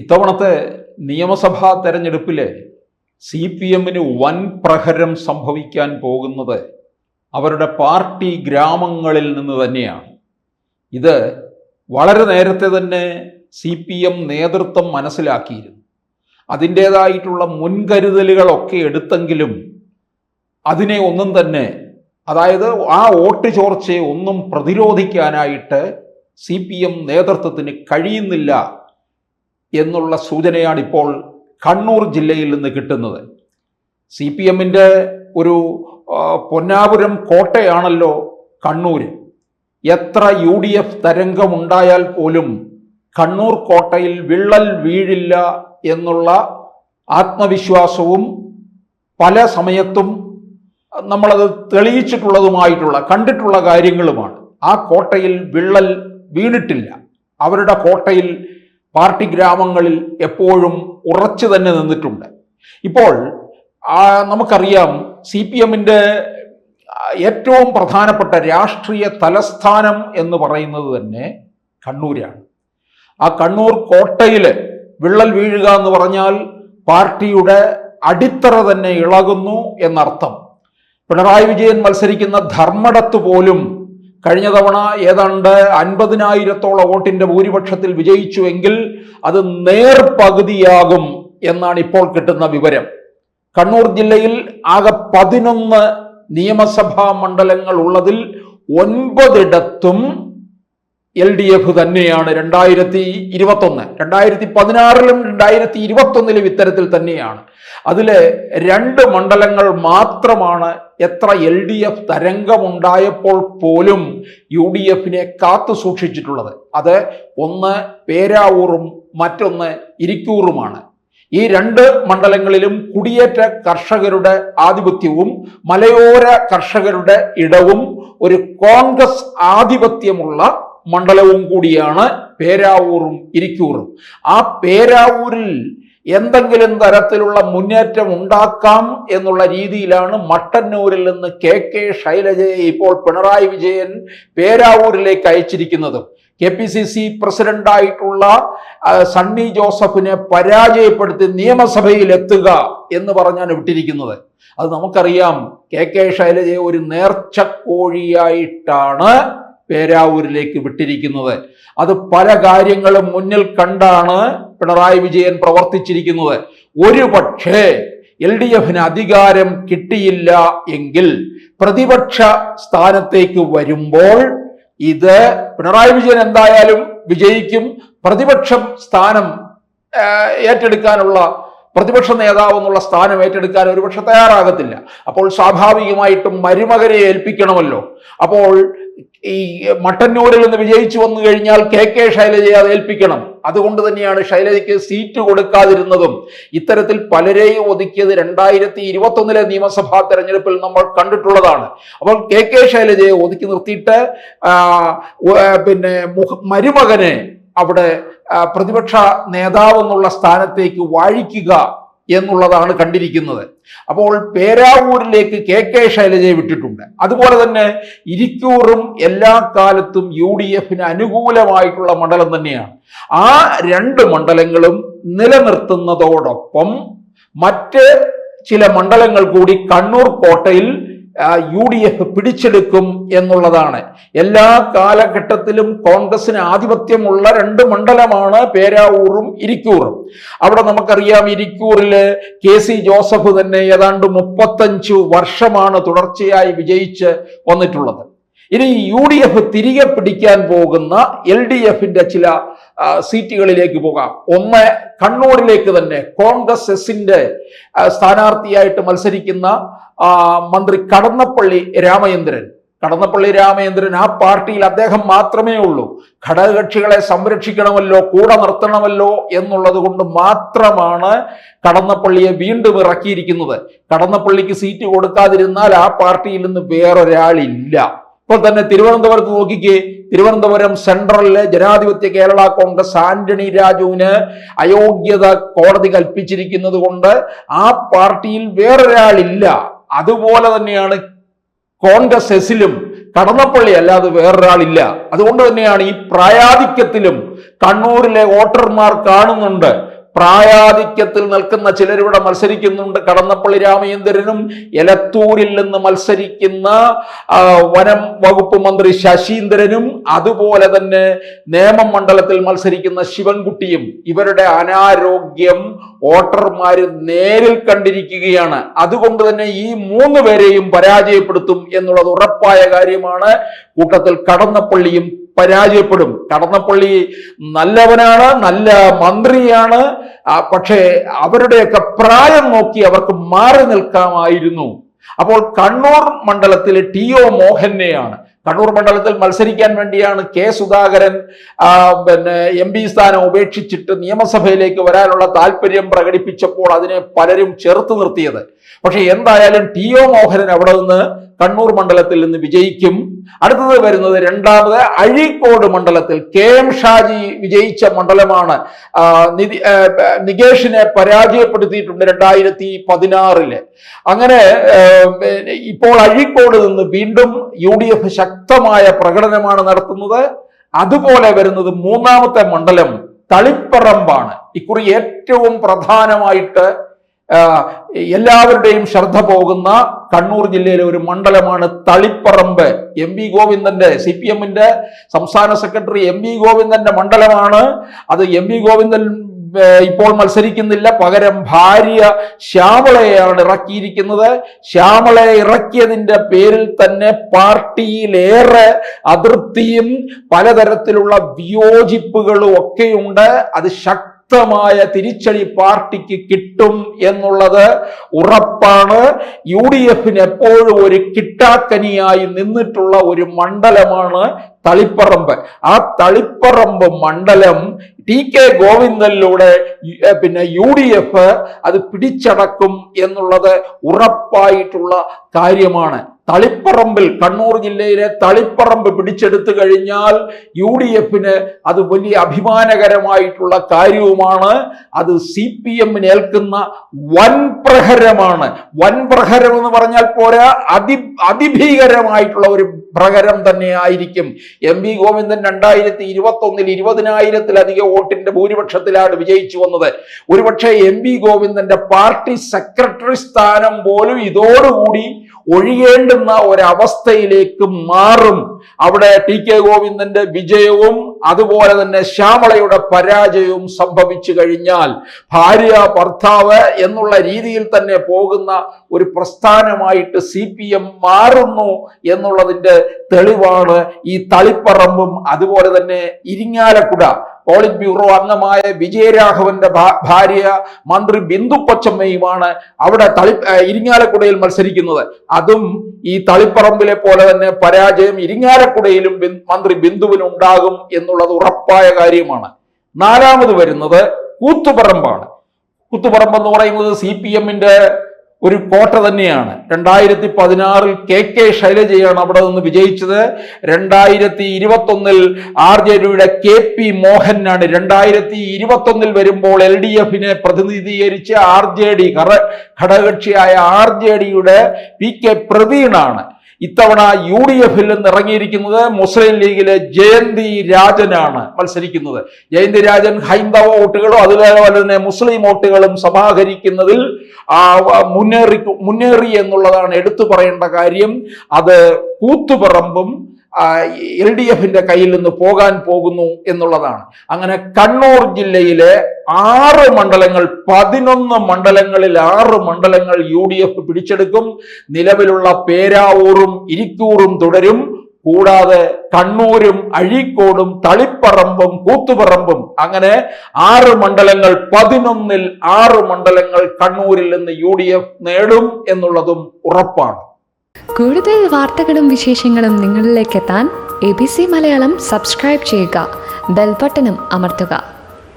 ഇത്തവണത്തെ നിയമസഭാ തെരഞ്ഞെടുപ്പിൽ CPM-ന് വൻ പ്രഹരം സംഭവിക്കാൻ പോകുന്നത് അവരുടെ പാർട്ടി ഗ്രാമങ്ങളിൽ നിന്ന് തന്നെയാണ്. ഇത് വളരെ നേരത്തെ തന്നെ CPM നേതൃത്വം മനസ്സിലാക്കിയിരുന്നു. അതിൻ്റേതായിട്ടുള്ള മുൻകരുതലുകളൊക്കെ എടുത്തെങ്കിലും അതിനെ ഒന്നും തന്നെ, അതായത് ആ വോട്ട് ചോർച്ചയെ ഒന്നും പ്രതിരോധിക്കാനായിട്ട് CPM നേതൃത്വത്തിന് കഴിയുന്നില്ല എന്നുള്ള സൂചനയാണ് ഇപ്പോൾ കണ്ണൂർ ജില്ലയിൽ നിന്ന് കിട്ടുന്നത്. CPM-ൻ്റെ ഒരു പൊന്നാപുരം കോട്ടയാണല്ലോ കണ്ണൂർ. എത്ര UDF തരംഗമുണ്ടായാൽ പോലും കണ്ണൂർ കോട്ടയിൽ വിള്ളൽ വീഴില്ല എന്നുള്ള ആത്മവിശ്വാസവും പല സമയത്തും നമ്മളത് തെളിയിച്ചിട്ടുള്ളതുമായിട്ടുള്ള കണ്ടിട്ടുള്ള കാര്യങ്ങളുമാണ്. ആ കോട്ടയിൽ വിള്ളൽ വീണിട്ടില്ല. അവരുടെ കോട്ടയിൽ പാർട്ടി ഗ്രാമങ്ങളിൽ എപ്പോഴും ഉറച്ചു തന്നെ നിന്നിട്ടുണ്ട്. ഇപ്പോൾ നമുക്കറിയാം CPM-ൻ്റെ ഏറ്റവും പ്രധാനപ്പെട്ട രാഷ്ട്രീയ തലസ്ഥാനം എന്ന് പറയുന്നത് തന്നെ കണ്ണൂരാണ്. ആ കണ്ണൂർ കോട്ടയിൽ വിള്ളൽ വീഴുക എന്ന് പറഞ്ഞാൽ പാർട്ടിയുടെ അടിത്തറ തന്നെ ഇളകുന്നു എന്നർത്ഥം. പിണറായി വിജയൻ മത്സരിക്കുന്ന ധർമ്മടത്ത് പോലും കഴിഞ്ഞ തവണ ഏതാണ്ട് 50,000-ഓളം വോട്ടിന്റെ ഭൂരിപക്ഷത്തിൽ വിജയിച്ചുവെങ്കിൽ അത് നേർപകുതിയാകും എന്നാണ് ഇപ്പോൾ കിട്ടുന്ന വിവരം. കണ്ണൂർ ജില്ലയിൽ ആകെ 11 നിയമസഭാ മണ്ഡലങ്ങൾ ഉള്ളതിൽ 9ഇടത്തും LDF തന്നെയാണ്. 2021, 2016-ലും 2021-ലും ഇത്തരത്തിൽ തന്നെയാണ്. അതിൽ 2 മണ്ഡലങ്ങൾ മാത്രമാണ് എത്ര LDF തരംഗമുണ്ടായപ്പോൾ പോലും UDF-നെ കാത്തു സൂക്ഷിച്ചിട്ടുള്ളത്. അത് ഒന്ന് പേരാവൂറും മറ്റൊന്ന് ഇരിക്കൂറുമാണ്. ഈ 2 മണ്ഡലങ്ങളിലും കുടിയേറ്റ കർഷകരുടെ ആധിപത്യവും മലയോര കർഷകരുടെ ഇടവും ഒരു കോൺഗ്രസ് ആധിപത്യമുള്ള മണ്ഡലവും കൂടിയാണ് പേരാവൂറും ഇരിക്കൂറും. ആ പേരാവൂരിൽ എന്തെങ്കിലും തരത്തിലുള്ള മുന്നേറ്റം ഉണ്ടാക്കാം എന്നുള്ള രീതിയിലാണ് മട്ടന്നൂരിൽ നിന്ന് KK ശൈലജയെ ഇപ്പോൾ പിണറായി വിജയൻ പേരാവൂരിലേക്ക് അയച്ചിരിക്കുന്നത്. KPCC പ്രസിഡന്റായിട്ടുള്ള സണ്ണി ജോസഫിനെ പരാജയപ്പെടുത്തി നിയമസഭയിൽ എത്തുക എന്ന് പറഞ്ഞാണ് വിട്ടിരിക്കുന്നത്. അത് നമുക്കറിയാം. KK ശൈലജയെ ഒരു നേർച്ചക്കോഴിയായിട്ടാണ് പേരാവൂരിലേക്ക് വിട്ടിരിക്കുന്നത്. അത് പല കാര്യങ്ങളും മുന്നിൽ കണ്ടാണ് പിണറായി വിജയൻ പ്രവർത്തിച്ചിരിക്കുന്നത്. ഒരു പക്ഷേ LDF-ന് അധികാരം കിട്ടിയില്ല എങ്കിൽ പ്രതിപക്ഷ സ്ഥാനത്തേക്ക് വരുമ്പോൾ ഇത് പിണറായി വിജയൻ എന്തായാലും വിജയിക്കും. പ്രതിപക്ഷ സ്ഥാനം ഏറ്റെടുക്കാനുള്ള, പ്രതിപക്ഷ നേതാവ് എന്നുള്ള സ്ഥാനം ഏറ്റെടുക്കാൻ ഒരുപക്ഷെ തയ്യാറാകത്തില്ല. അപ്പോൾ സ്വാഭാവികമായിട്ടും മരുമകനെ ഏൽപ്പിക്കണമല്ലോ. അപ്പോൾ ഈ മട്ടന്നൂരിൽ നിന്ന് വിജയിച്ചു വന്നു കഴിഞ്ഞാൽ KK ശൈലജയെ അത് ഏൽപ്പിക്കണം. അതുകൊണ്ട് തന്നെയാണ് ശൈലജയ്ക്ക് സീറ്റ് കൊടുക്കാതിരുന്നതും. ഇത്തരത്തിൽ പലരെയും ഒതുക്കിയത് 2021-ലെ നിയമസഭാ തെരഞ്ഞെടുപ്പിൽ നമ്മൾ കണ്ടിട്ടുള്ളതാണ്. അപ്പോൾ KK ശൈലജയെ ഒതുക്കി നിർത്തിയിട്ട് മരുമകനെ അവിടെ പ്രതിപക്ഷ നേതാവ് എന്നുള്ള സ്ഥാനത്തേക്ക് വാഴിക്കുക എന്നുള്ളതാണ് കണ്ടിരിക്കുന്നത്. അപ്പോൾ പേരാവൂരിലേക്ക് KK ശൈലജയെ വിട്ടിട്ടുണ്ട്. അതുപോലെ തന്നെ ഇരിക്കൂറും എല്ലാ കാലത്തും UDF-ന് അനുകൂലമായിട്ടുള്ള മണ്ഡലം തന്നെയാണ്. ആ 2 മണ്ഡലങ്ങളും നിലനിർത്തുന്നതോടൊപ്പം മറ്റ് ചില മണ്ഡലങ്ങൾ കൂടി കണ്ണൂർ കോട്ടയിൽ UDF പിടിച്ചെടുക്കും എന്നുള്ളതാണ്. എല്ലാ കാലഘട്ടത്തിലും കോൺഗ്രസിന് ആധിപത്യമുള്ള 2 മണ്ഡലമാണ് പേരാവൂറും ഇരിക്കൂറും. അവിടെ നമുക്കറിയാം ഇരിക്കൂറില് KC ജോസഫ് തന്നെ ഏതാണ്ട് 35 വർഷമാണ് തുടർച്ചയായി വിജയിച്ച് വന്നിട്ടുള്ളത്. ഇനി UDF തിരികെ പിടിക്കാൻ പോകുന്ന LDF-ന്റെ ചില സീറ്റുകളിലേക്ക് പോകാം. ഒന്ന് കണ്ണൂരിലേക്ക് തന്നെ കോൺഗ്രസ് എസിന്റെ സ്ഥാനാർത്ഥിയായിട്ട് മത്സരിക്കുന്ന മന്ത്രി കടന്നപ്പള്ളി രാമചന്ദ്രൻ ആ പാർട്ടിയിൽ അദ്ദേഹം മാത്രമേ ഉള്ളൂ. ഘടകകക്ഷികളെ സംരക്ഷിക്കണമല്ലോ, കൂടെ നിർത്തണമല്ലോ എന്നുള്ളത് കൊണ്ട് മാത്രമാണ് കടന്നപ്പള്ളിയെ വീണ്ടും ഇറക്കിയിരിക്കുന്നത്. കടന്നപ്പള്ളിക്ക് സീറ്റ് കൊടുക്കാതിരുന്നാൽ ആ പാർട്ടിയിൽ നിന്ന് വേറൊരാളില്ല. ഇപ്പോൾ തന്നെ തിരുവനന്തപുരത്ത് നോക്കിക്കേ, തിരുവനന്തപുരം സെൻട്രലിലെ ജനാധിപത്യ കേരള കോൺഗ്രസ് ആന്റണി രാജുവിന് അയോഗ്യത കോടതി കൽപ്പിച്ചിരിക്കുന്നത് കൊണ്ട് ആ പാർട്ടിയിൽ വേറൊരാളില്ല. അതുപോലെ തന്നെയാണ് കോൺഗ്രസ് എസിലും കടന്നപ്പള്ളി അല്ലാതെ വേറൊരാളില്ല. അതുകൊണ്ട് തന്നെയാണ് ഈ പ്രായാധിക്യത്തിലും കണ്ണൂരിലെ വോട്ടർമാർ കാണുന്നുണ്ട് പ്രായാധിക്യത്തിൽ നിൽക്കുന്ന ചിലരിവിടെ മത്സരിക്കുന്നുണ്ട്. കടന്നപ്പള്ളി രാമചന്ദ്രനും എലത്തൂരിൽ നിന്ന് മത്സരിക്കുന്ന വനം വകുപ്പ് മന്ത്രി ശശീന്ദ്രനും അതുപോലെ തന്നെ നേമം മണ്ഡലത്തിൽ മത്സരിക്കുന്ന ശിവൻകുട്ടിയും ഇവരുടെ അനാരോഗ്യം വോട്ടർമാർ നേരിൽ കണ്ടിരിക്കുകയാണ്. അതുകൊണ്ട് തന്നെ ഈ 3 പേരെയും പരാജയപ്പെടുത്തും എന്നുള്ളത് ഉറപ്പായ കാര്യമാണ്. കൂട്ടത്തിൽ കടന്നപ്പള്ളിയും പരാജയപ്പെടും. കടന്നപ്പള്ളി നല്ലവനാണ്, നല്ല മന്ത്രിയാണ്. പക്ഷേ അവരുടെയൊക്കെ പ്രായം നോക്കി അവർക്ക് മാറി നിൽക്കാമായിരുന്നു. അപ്പോൾ കണ്ണൂർ മണ്ഡലത്തിലെ ടി.ഒ. മോഹനെയാണ്. കണ്ണൂർ മണ്ഡലത്തിൽ മത്സരിക്കാൻ വേണ്ടിയാണ് കെ സുധാകരൻ MP സ്ഥാനം ഉപേക്ഷിച്ചിട്ട് നിയമസഭയിലേക്ക് വരാനുള്ള താല്പര്യം പ്രകടിപ്പിച്ചപ്പോൾ അതിനെ പലരും ചെറുത്തു നിർത്തിയത്. പക്ഷെ എന്തായാലും ടി.ഒ. മോഹനൻ അവിടെ നിന്ന് കണ്ണൂർ മണ്ഡലത്തിൽ നിന്ന് വിജയിക്കും. അടുത്തത് വരുന്നത് രണ്ടാമത് അഴീക്കോട് മണ്ഡലത്തിൽ KM ഷാജി വിജയിച്ച മണ്ഡലമാണ്. നികേഷിനെ പരാജയപ്പെടുത്തിയിട്ടുണ്ട് 2016. അങ്ങനെ ഇപ്പോൾ അഴീക്കോട് നിന്ന് വീണ്ടും UDF ശക്തമായ പ്രകടനമാണ് നടത്തുന്നത്. അതുപോലെ വരുന്നത് മൂന്നാമത്തെ മണ്ഡലം തളിപ്പറമ്പാണ്. ഇക്കുറി ഏറ്റവും പ്രധാനമായിട്ട് എല്ലാവരുടെയും ശ്രദ്ധ പോകുന്ന കണ്ണൂർ ജില്ലയിലെ ഒരു മണ്ഡലമാണ് തളിപ്പറമ്പ്. MP ഗോവിന്ദന്റെ CPM-ന്റെ സംസ്ഥാന സെക്രട്ടറി MP ഗോവിന്ദന്റെ മണ്ഡലമാണ്. അത് MP ഗോവിന്ദൻ ഇപ്പോൾ മത്സരിക്കുന്നില്ല, പകരം ഭാര്യ ശ്യാമളയെയാണ് ഇറക്കിയിരിക്കുന്നത്. ശ്യാമളയെ ഇറക്കിയതിന്റെ പേരിൽ തന്നെ പാർട്ടിയിലേറെ അതൃപ്തിയും പലതരത്തിലുള്ള വിയോജിപ്പുകളും ഒക്കെയുണ്ട്. അത് ശക്തമായ തിരിച്ചടി പാർട്ടിക്ക് കിട്ടും എന്നുള്ളത് ഉറപ്പാണ്. UDF-ന് എപ്പോഴും ഒരു കിട്ടാക്കനിയായി നിന്നിട്ടുള്ള ഒരു മണ്ഡലമാണ് തളിപ്പറമ്പ്. ആ തളിപ്പറമ്പ് മണ്ഡലം TK ഗോവിന്ദനിലൂടെ UDF അത് പിടിച്ചടക്കും എന്നുള്ളത് ഉറപ്പായിട്ടുള്ള കാര്യമാണ്. തളിപ്പറമ്പിൽ, കണ്ണൂർ ജില്ലയിലെ തളിപ്പറമ്പ് പിടിച്ചെടുത്തു കഴിഞ്ഞാൽ UDF-ന് അത് വലിയ അഭിമാനകരമായിട്ടുള്ള കാര്യവുമാണ്. അത് CPM-ന് ഏൽക്കുന്ന വൻ പ്രഹരമാണ്. വൻ പ്രഹരം എന്ന് പറഞ്ഞാൽ പോരാ, അതിഭീകരമായിട്ടുള്ള ഒരു പ്രഹരം തന്നെ ആയിരിക്കും. MP ഗോവിന്ദൻ 2021 20,000-ലധികം വോട്ടിന്റെ ഭൂരിപക്ഷത്തിലാണ് വിജയിച്ചു വന്നത്. ഒരുപക്ഷെ MP ഗോവിന്ദന്റെ പാർട്ടി സെക്രട്ടറി സ്ഥാനം പോലും ഇതോടുകൂടി ഒഴിയേണ്ടുന്ന ഒരവസ്ഥയിലേക്ക് മാറും. അവിടെ TK ഗോവിന്ദന്റെ വിജയവും അതുപോലെ തന്നെ ശ്യാമളയുടെ പരാജയവും സംഭവിച്ചു കഴിഞ്ഞാൽ ഭാര്യ ഭർത്താവ് എന്നുള്ള രീതിയിൽ തന്നെ പോകുന്ന ഒരു പ്രസ്ഥാനമായിട്ട് CPM മാറുന്നു എന്നുള്ളതിന്റെ തെളിവാണ് ഈ തളിപ്പറമ്പും അതുപോലെ തന്നെ ഇരിങ്ങാലക്കുട. പോളിറ്റ് ബ്യൂറോ അംഗമായ വിജയരാഘവന്റെ ഭാര്യ മന്ത്രി ബിന്ദു കൊച്ചമ്മയുമാണ് അവിടെ ഇരിങ്ങാലക്കുടയിൽ മത്സരിക്കുന്നത്. അതും ഈ തളിപ്പറമ്പിലെ പോലെ തന്നെ പരാജയം ഇരിങ്ങാലക്കുടയിലും മന്ത്രി ബിന്ദുവിന് ഉണ്ടാകും എന്നുള്ളത് ഉറപ്പായ കാര്യമാണ്. നാലാമത് വരുന്നത് കൂത്തുപറമ്പാണ്. കൂത്തുപറമ്പ് എന്ന് പറയുന്നത് CPM-ന്റെ ഒരു കോട്ട തന്നെയാണ്. 2016 KK ശൈലജയാണ് അവിടെ നിന്ന് വിജയിച്ചത്. 2021 RJD-യുടെ KP മോഹനാണ്. 2021 വരുമ്പോൾ LDF-നെ പ്രതിനിധീകരിച്ച് RJD ഘടകകക്ഷിയായ RJD-യുടെ PK പ്രവീണാണ്. ഇത്തവണ UDF-ൽ നിന്ന് ഇറങ്ങിയിരിക്കുന്നത് മുസ്ലിം ലീഗിലെ ജയന്തി രാജനാണ് മത്സരിക്കുന്നത്. ജയന്തി രാജൻ ഹൈന്ദവ വോട്ടുകളും അതുപോലെ തന്നെ മുസ്ലിം വോട്ടുകളും സമാഹരിക്കുന്നതിൽ മുന്നേറി എന്നുള്ളതാണ് എടുത്തു പറയേണ്ട കാര്യം. അത് കൂത്തുപറമ്പും LDF-ന്റെ കയ്യിൽ നിന്ന് പോകാൻ പോകുന്നു എന്നുള്ളതാണ്. അങ്ങനെ കണ്ണൂർ ജില്ലയിലെ 6 മണ്ഡലങ്ങൾ, 11 മണ്ഡലങ്ങളിൽ 6 മണ്ഡലങ്ങൾ UDF പിടിച്ചെടുക്കും. നിലവിലുള്ള പേരാവൂറും ഇരിക്കൂറും തുടരും. കൂടാതെ കണ്ണൂരും അഴീക്കോടും തളിപ്പറമ്പും കൂത്തുപറമ്പും, അങ്ങനെ 6 മണ്ഡലങ്ങൾ, 11-ൽ 6 മണ്ഡലങ്ങൾ കണ്ണൂരിൽ നിന്ന് UDF നേടും എന്നുള്ളതും ഉറപ്പാണ്. കൂടുതൽ വാർത്തകളും വിശേഷങ്ങളും നിങ്ങളിലേക്ക് എത്താൻ ABC മലയാളം സബ്സ്ക്രൈബ് ചെയ്യുക, ബെൽ ബട്ടണും അമർത്തുക.